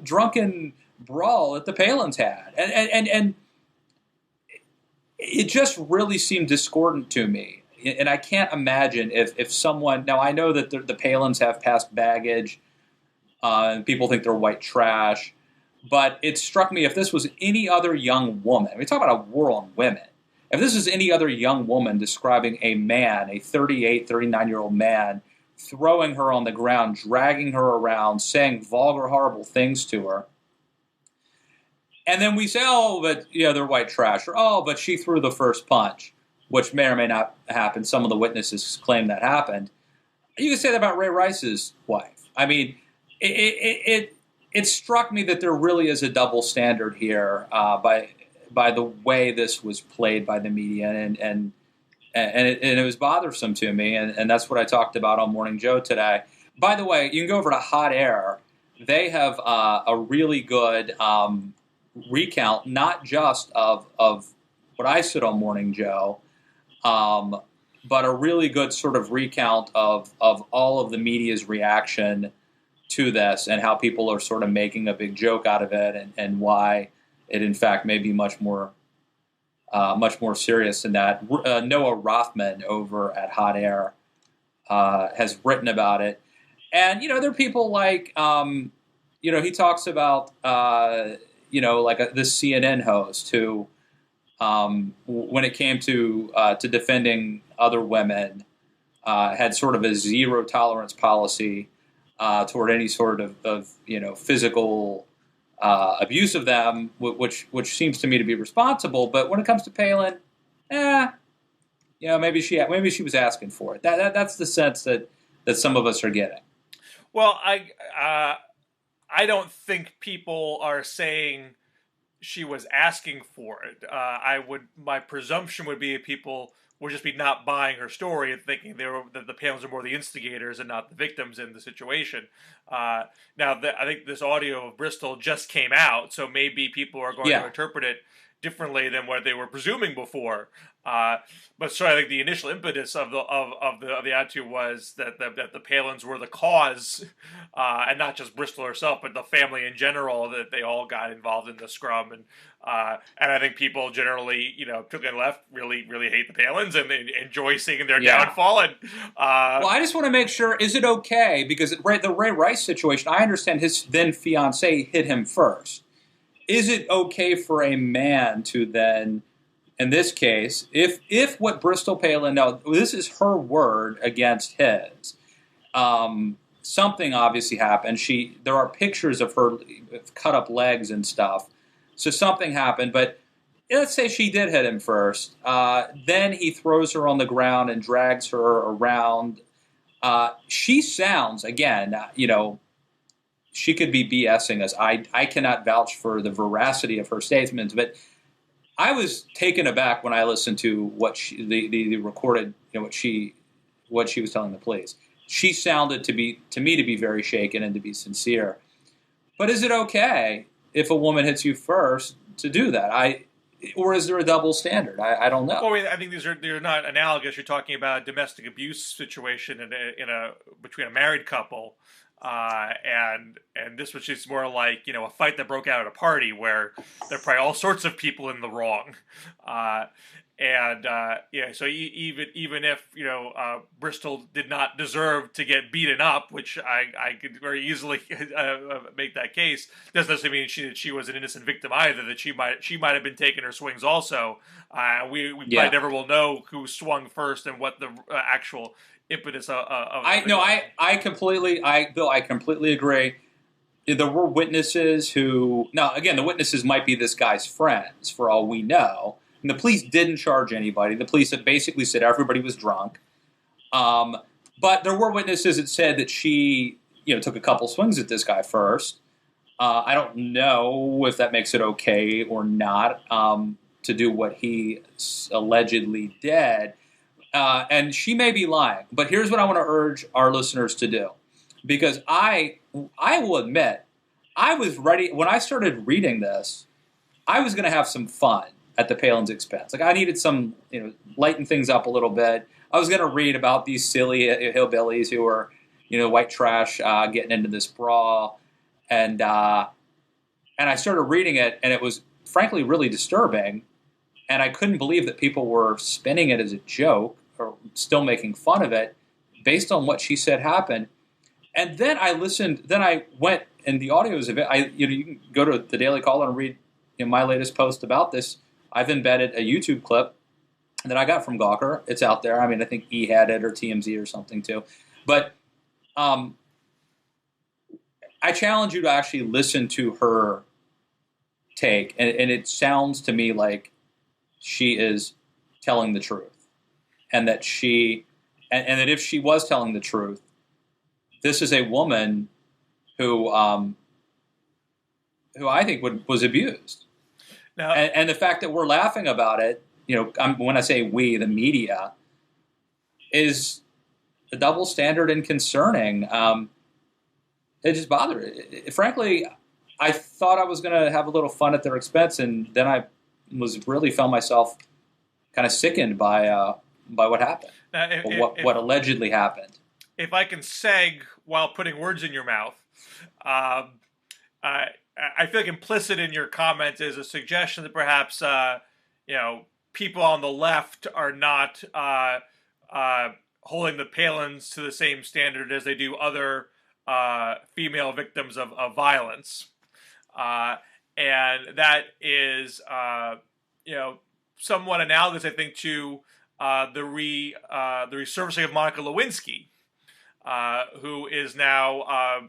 drunken brawl that the Palins had. And it just really seemed discordant to me. And I can't imagine if someone, now I know that the Palins have past baggage, and people think they're white trash, but it struck me if this was any other young woman, we talk about a war on women, if this is any other young woman describing a man, a 38, 39-year-old man, throwing her on the ground, dragging her around, saying vulgar, horrible things to her, and then we say, but they're white trash, or but she threw the first punch, which may or may not happen. Some of the witnesses claim that happened. You can say that about Ray Rice's wife. I mean, it struck me that there really is a double standard here by the way this was played by the media, and it was bothersome to me, and that's what I talked about on Morning Joe today. By the way, you can go over to Hot Air. They have a really good recount, not just of what I said on Morning Joe, but a really good sort of recount of all of the media's reaction to this and how people are sort of making a big joke out of it, and why it in fact may be much more serious than that. Noah Rothman over at Hot Air has written about it, and there are people like he talks about this CNN host who, when it came to defending other women, had sort of a zero tolerance policy toward any sort of physical abuse of them, which seems to me to be responsible. But when it comes to Palin, maybe she was asking for it. That's the sense that some of us are getting. Well, I don't think people are saying she was asking for it. My presumption would be people would just be not buying her story and thinking that the Palins are more the instigators and not the victims in the situation. Now, I think this audio of Bristol just came out, so maybe people are going to interpret it differently than what they were presuming before. But so I think the initial impetus of the attitude was that the Palins were the cause, and not just Bristol herself, but the family in general, that they all got involved in the scrum. And I think people generally, particularly on the left, really hate the Palins and they enjoy seeing their downfall. And well, I just want to make sure: is it okay? Because the Ray Rice situation, I understand his then fiance hit him first. Is it okay for a man to then, in this case, if what Bristol Palin, now this is her word against his, something obviously happened. There are pictures of her cut up legs and stuff, so something happened. But let's say she did hit him first. Then he throws her on the ground and drags her around. She sounds, again, she could be BSing us. I cannot vouch for the veracity of her statements, but I was taken aback when I listened to what the recorded, what she was telling the police. She sounded to me to be very shaken and to be sincere. But is it okay if a woman hits you first to do that? Or is there a double standard? I don't know. Well, I think they're not analogous. You're talking about a domestic abuse situation between a married couple. And this was just more like, a fight that broke out at a party where there are probably all sorts of people in the wrong. So even if, Bristol did not deserve to get beaten up, which I could very easily make that case, doesn't necessarily mean she was an innocent victim either, that she might have been taking her swings also. We probably never will know who swung first and what the actual impetus of I completely agree. There were witnesses who, now again, the witnesses might be this guy's friends for all we know, and the police didn't charge anybody. The police had basically said everybody was drunk, but there were witnesses that said that she took a couple swings at this guy first. I don't know if that makes it okay or not to do what he allegedly did. And she may be lying, but here's what I want to urge our listeners to do. Because I will admit, I was ready, when I started reading this, I was going to have some fun at the Palin's expense. Like I needed some, lighten things up a little bit. I was going to read about these silly hillbillies who were, white trash getting into this brawl. And I started reading it, and it was frankly really disturbing. And I couldn't believe that people were spinning it as a joke or still making fun of it based on what she said happened. And then I listened. Then I went, and the audio is of it. You can go to the Daily Caller and read my latest post about this. I've embedded a YouTube clip that I got from Gawker. It's out there. I mean, I think E had it or TMZ or something too. But I challenge you to actually listen to her take, and it sounds to me like she is telling the truth, and that and that if she was telling the truth, this is a woman who I think was abused. Now, and the fact that we're laughing about it, when I say we, the media, is a double standard and concerning. It just bothered me. Frankly, I thought I was going to have a little fun at their expense, and then I found myself kind of sickened by what happened, what allegedly happened. If I can seg while putting words in your mouth, I feel like implicit in your comment is a suggestion that perhaps people on the left are not holding the Palins to the same standard as they do other female victims of violence, and that is somewhat analogous, I think, to the resurfacing of Monica Lewinsky, who is now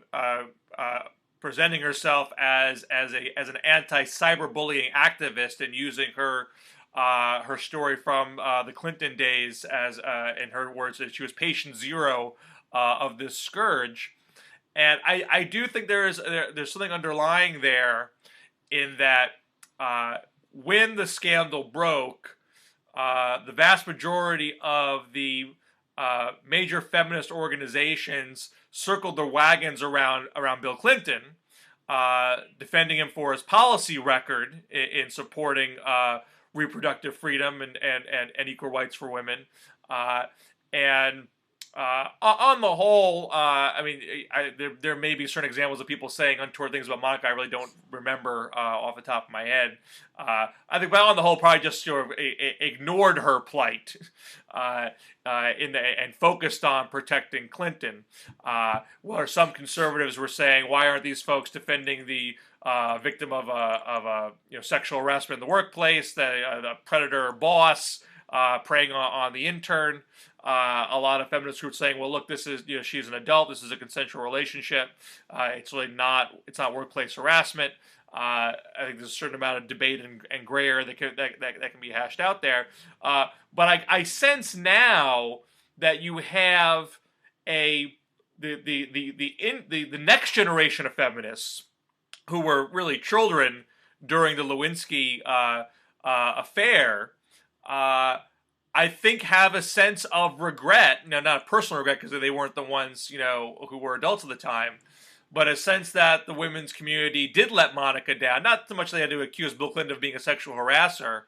presenting herself as an anti-cyberbullying activist and using her story from the Clinton days as, in her words, that she was patient zero of this scourge. And I do think there's something underlying there in that when the scandal broke, the vast majority of the major feminist organizations circled their wagons around Bill Clinton, defending him for his policy record in supporting reproductive freedom and equal rights for women. And on the whole, I mean, there may be certain examples of people saying untoward things about Monica. I really don't remember off the top of my head. I think, but on the whole, probably just sort of ignored her plight and focused on protecting Clinton. Where some conservatives were saying, why aren't these folks defending the victim of a sexual harassment in the workplace, the predator boss preying on the intern? A lot of feminist groups saying, well, look, this is, she's an adult, this is a consensual relationship, it's really not workplace harassment. I think there's a certain amount of debate and gray area that can be hashed out there. But I sense now that you have the next generation of feminists who were really children during the Lewinsky affair, I think have a sense of regret. Now, not a personal regret because they weren't the ones, who were adults at the time, but a sense that the women's community did let Monica down. Not so much they had to accuse Bill Clinton of being a sexual harasser.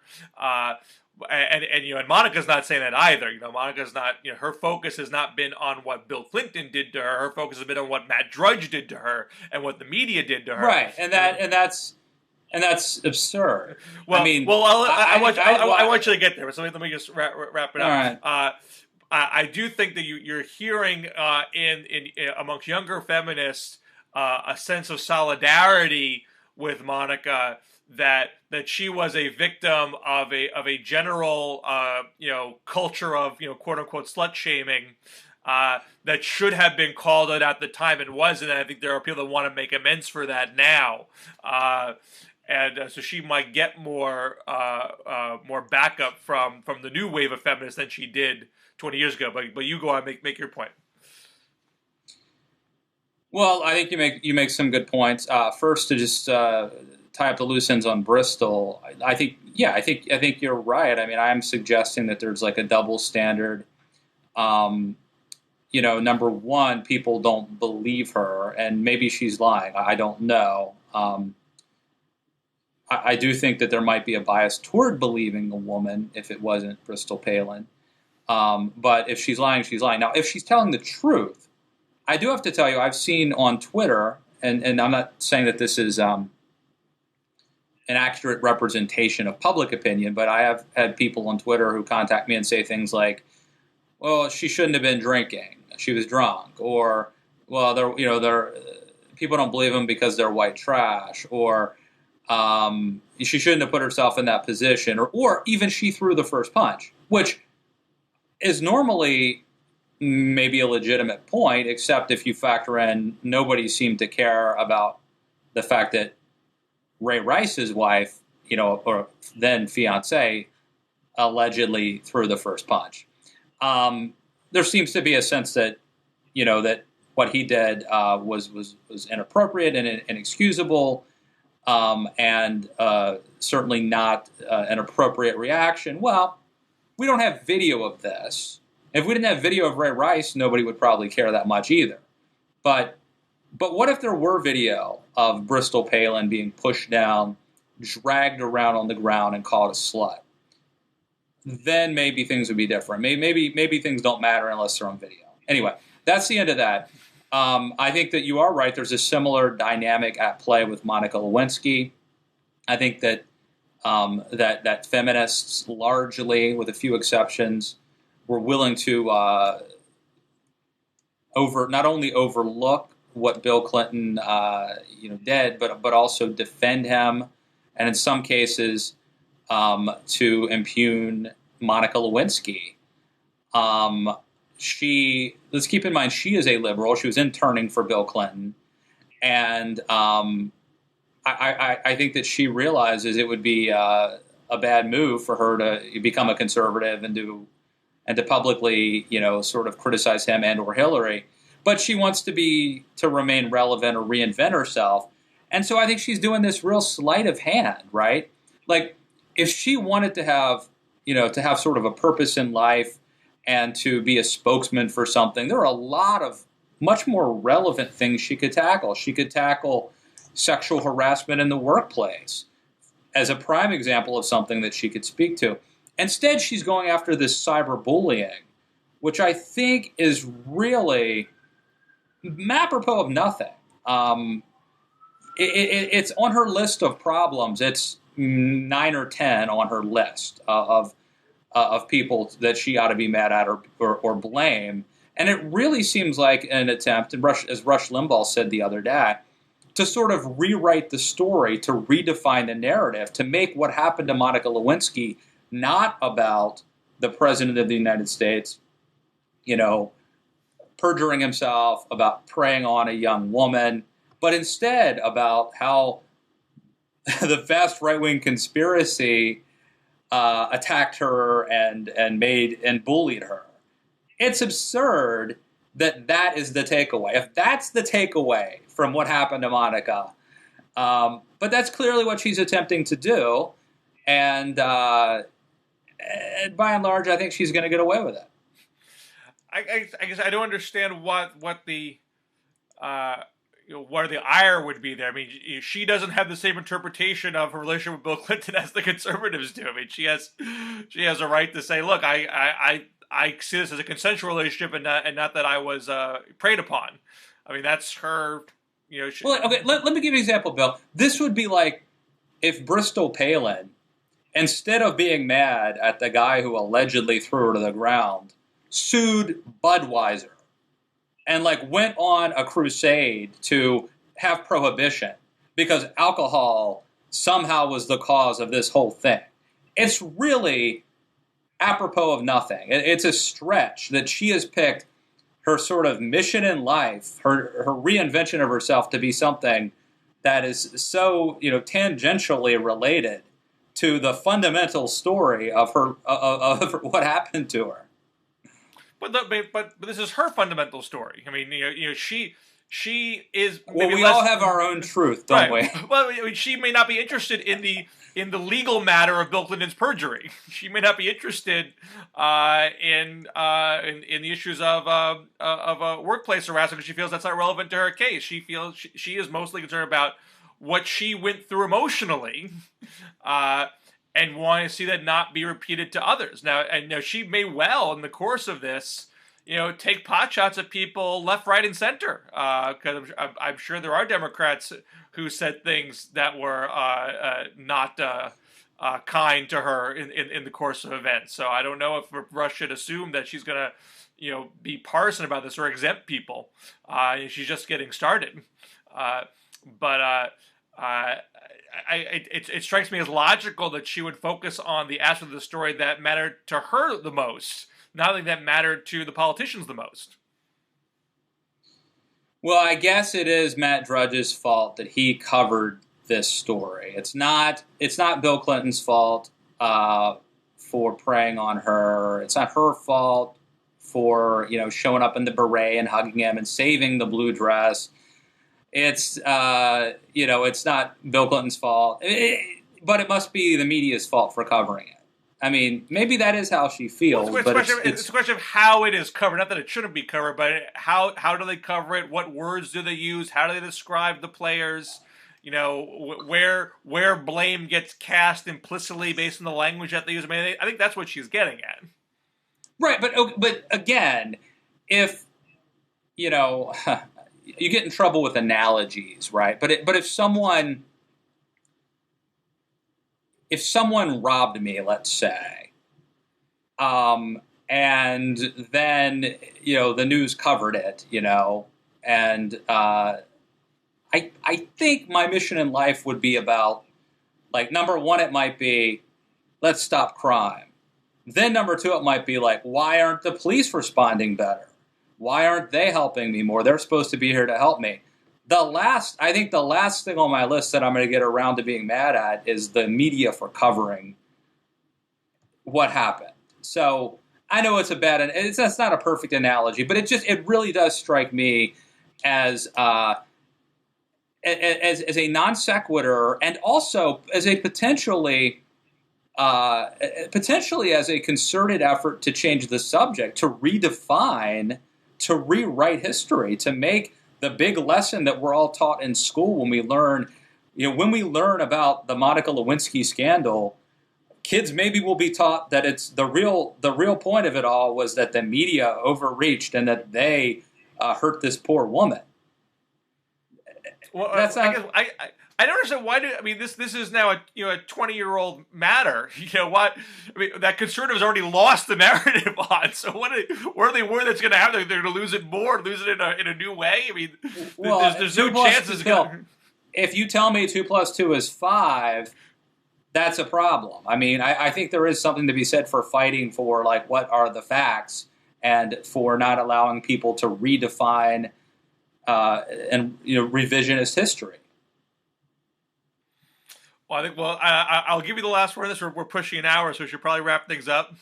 And Monica's not saying that either. Monica's not, her focus has not been on what Bill Clinton did to her. Her focus has been on what Matt Drudge did to her and what the media did to her. Right. And that's absurd. Well, I mean, I want you to get there. So let me just wrap it up. All right. I do think that you're hearing in amongst younger feminists a sense of solidarity with Monica, that she was a victim of a general culture of quote unquote slut shaming that should have been called out at the time and wasn't. And I think there are people that want to make amends for that now. And so she might get more backup from the new wave of feminists than she did 20 years ago. But you go on, make your point. Well, I think you make some good points. First, to just tie up the loose ends on Bristol, I think you're right. I mean, I'm suggesting that there's like a double standard. Number one, people don't believe her, and maybe she's lying. I don't know. I do think that there might be a bias toward believing a woman if it wasn't Bristol Palin. But if she's lying, she's lying. Now, if she's telling the truth, I do have to tell you, I've seen on Twitter, and I'm not saying that this is an accurate representation of public opinion, but I have had people on Twitter who contact me and say things like, well, she shouldn't have been drinking. She was drunk. Or, well, people don't believe them because they're white trash. Or she shouldn't have put herself in that position. Or even she threw the first punch, which is normally maybe a legitimate point, except if you factor in nobody seemed to care about the fact that Ray Rice's wife, or then fiance, allegedly threw the first punch. There seems to be a sense that, that what he did was inappropriate and inexcusable, and certainly not an appropriate reaction. Well, we don't have video of this. If we didn't have video of Ray Rice, nobody would probably care that much either. But what if there were video of Bristol Palin being pushed down, dragged around on the ground, and called a slut? Then maybe things would be different. Maybe things don't matter unless they're on video. Anyway, that's the end of that. I think that you are right. There's a similar dynamic at play with Monica Lewinsky. I think that that feminists largely, with a few exceptions, were willing to not only overlook what Bill Clinton did, but also defend him, and in some cases to impugn Monica Lewinsky. Let's keep in mind, she is a liberal. She was interning for Bill Clinton, and I think that she realizes it would be a bad move for her to become a conservative and to publicly, sort of criticize him and or Hillary. But she wants to remain relevant or reinvent herself. And so I think she's doing this real sleight of hand, right? Like, if she wanted to have to have sort of a purpose in life and to be a spokesman for something. There are a lot of much more relevant things she could tackle. She could tackle sexual harassment in the workplace as a prime example of something that she could speak to. Instead, she's going after this cyberbullying, which I think is really apropos of nothing. It's on her list of problems. It's 9 or 10 on her list of people that she ought to be mad at or blame. And it really seems like an attempt, as Rush Limbaugh said the other day, to sort of rewrite the story, to redefine the narrative, to make what happened to Monica Lewinsky not about the President of the United States, perjuring himself, about preying on a young woman, but instead about how the vast right-wing conspiracy attacked her and bullied her. It's absurd that is the takeaway. If that's the takeaway from what happened to Monica, but that's clearly what she's attempting to do, and by and large, I think she's going to get away with it. I guess I don't understand what the where the ire would be there. I mean, she doesn't have the same interpretation of her relationship with Bill Clinton as the conservatives do. I mean, she has a right to say, look, I see this as a consensual relationship and not that I was preyed upon. I mean, that's her. Well, okay. Let me give you an example, Bill. This would be like if Bristol Palin, instead of being mad at the guy who allegedly threw her to the ground, sued Budweiser and went on a crusade to have prohibition because alcohol somehow was the cause of this whole thing. It's really apropos of nothing. It's a stretch that she has picked her sort of mission in life, her reinvention of herself to be something that is so tangentially related to the fundamental story of her of what happened to her. But this is her fundamental story. I mean, she is. Well, we all have our own truth, don't we? Well, she may not be interested in the legal matter of Bill Clinton's perjury. She may not be interested in the issues of workplace harassment because she feels that's not relevant to her case. She feels she is mostly concerned about what she went through emotionally. And want to see that not be repeated to others. Now, she may well, in the course of this, take potshots at people left, right, and center. Because I'm sure there are Democrats who said things that were not kind to her in the course of events. So I don't know if Rush should assume that she's going to, be partisan about this or exempt people. She's just getting started. It strikes me as logical that she would focus on the aspect of the story that mattered to her the most, not that mattered to the politicians the most. Well, I guess it is Matt Drudge's fault that he covered this story. It's not Bill Clinton's fault for preying on her. It's not her fault for showing up in the beret and hugging him and saving the blue dress. It's it's not Bill Clinton's fault, but it must be the media's fault for covering it. I mean, maybe that is how she feels. Well, it's a question of how it is covered. Not that it shouldn't be covered, but how do they cover it? What words do they use? How do they describe the players? Where blame gets cast implicitly based on the language that they use. I mean, I think that's what she's getting at. Right, but again, if you get in trouble with analogies, right? But if someone robbed me, let's say, and then the news covered it, and I think my mission in life would be about number one, it might be let's stop crime. Then number two, it might be why aren't the police responding better? Why aren't they helping me more? They're supposed to be here to help me. I think the last thing on my list that I'm going to get around to being mad at is the media for covering what happened. So I know it's that's not a perfect analogy, but it really does strike me as a non sequitur and also as a potentially potentially as a concerted effort to change the subject, to redefine, to rewrite history, to make the big lesson that we're all taught in school when we learn, when we learn about the Monica Lewinsky scandal. Kids maybe will be taught that it's the real point of it all was that the media overreached and that they hurt this poor woman. Well, that's not. I don't understand why. This is now a 20-year-old matter. What? That conservatives already lost the narrative on. So what are they worried that's going to happen? They're going to lose it more, lose it in a new way. There's no chances. If you tell me 2 + 2 is 5. That's a problem. I think there is something to be said for fighting for what are the facts and for not allowing people to redefine and revisionist history. Well, I'll give you the last word on this. We're pushing an hour, so we should probably wrap things up.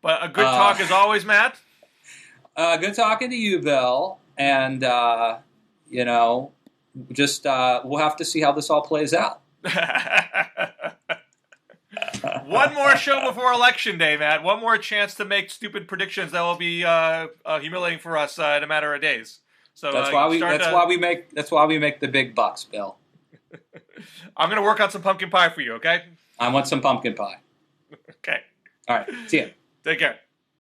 But a good talk as always, Matt. Good talking to you, Bill. And just we'll have to see how this all plays out. One more show before Election Day, Matt. One more chance to make stupid predictions that will be humiliating for us in a matter of days. So that's why we make the big bucks, Bill. I'm going to work on some pumpkin pie for you. Okay. I want some pumpkin pie. Okay. All right. See ya. Take care.